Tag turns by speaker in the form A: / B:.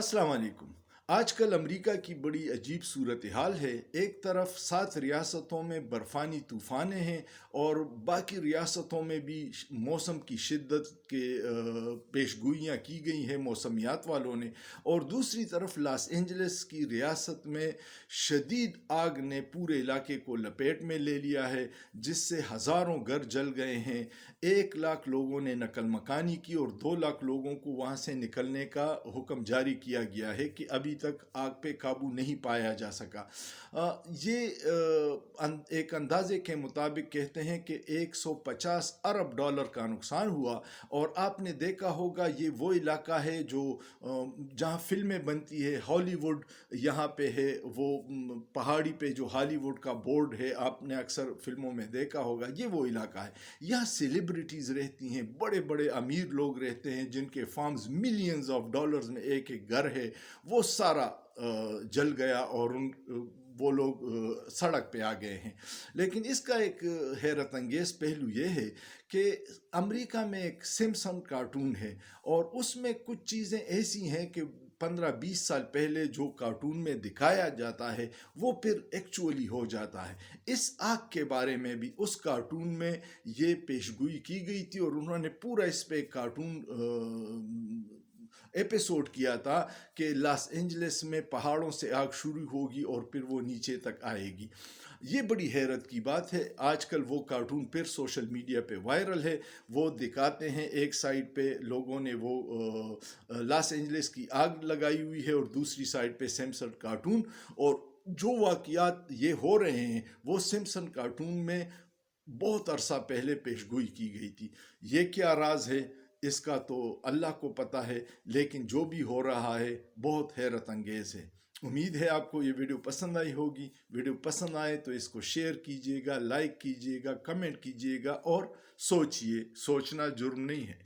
A: अस्सलाम वालेकुम। आजकल अमेरिका की बड़ी अजीब सूरत हाल है। एक तरफ 7 रियासतों में बर्फ़ानी तूफ़ानें हैं और बाकी रियासतों में भी मौसम की शिद्दत के पेशगोइयाँ की गई हैं मौसमियात वालों ने, और दूसरी तरफ लॉस एंजलिस की रियासत में शदीद आग ने पूरे इलाके को लपेट में ले लिया है, जिससे हज़ारों घर जल गए हैं। 1 लाख लोगों ने नकल मकानी की और 2 लाख लोगों को वहाँ से निकलने का हुक्म जारी किया गया है कि अभी तक आग पे काबू नहीं पाया जा सका। ये एक अंदाजे के मुताबिक कहते हैं कि 150 अरब डॉलर का नुकसान हुआ। और आपने देखा होगा ये वो इलाका है जो जहाँ फिल्में बनती है, हॉलीवुड यहाँ पे है, वो पहाड़ी पे जो हॉलीवुड का बोर्ड है आपने अक्सर फिल्मों में देखा होगा, ये वो इलाका है। यहाँ सेलिब्रिटीज़ रहती हैं, बड़े बड़े अमीर लोग रहते हैं जिनके फार्म्स मिलियंस ऑफ डॉलर्स में एक एक घर है, वो सारा जल गया और वो लोग सड़क पे आ गए हैं। लेकिन इसका एक हैरत अंगेज़ पहलू ये है कि अमेरिका में एक सिम्पसन कार्टून है और उसमें कुछ चीज़ें ऐसी हैं कि 15-20 साल पहले जो कार्टून में दिखाया जाता है वो फिर एक्चुअली हो जाता है। इस आग के बारे में भी उस कार्टून में ये पेशगोई की गई थी और उन्होंने पूरा इस पे कार्टून एपिसोड किया था कि लॉस एंजलिस में पहाड़ों से आग शुरू होगी और फिर वो नीचे तक आएगी। ये बड़ी हैरत की बात है। आजकल वो कार्टून फिर सोशल मीडिया पे वायरल है। वो दिखाते हैं एक साइड पे लोगों ने वो लॉस एंजलिस की आग लगाई हुई है और दूसरी साइड पे सिम्पसन कार्टून, और जो वाक़यात ये हो रहे हैं वो सिम्पसन कार्टून में बहुत अरसा पहले पेशगोई की गई थी। ये क्या राज है इसका तो अल्लाह को पता है, लेकिन जो भी हो रहा है बहुत हैरत अंगेज़ है। उम्मीद है आपको ये वीडियो पसंद आई होगी। वीडियो पसंद आए तो इसको शेयर कीजिएगा, लाइक कीजिएगा, कमेंट कीजिएगा और सोचिए, सोचना जुर्म नहीं है।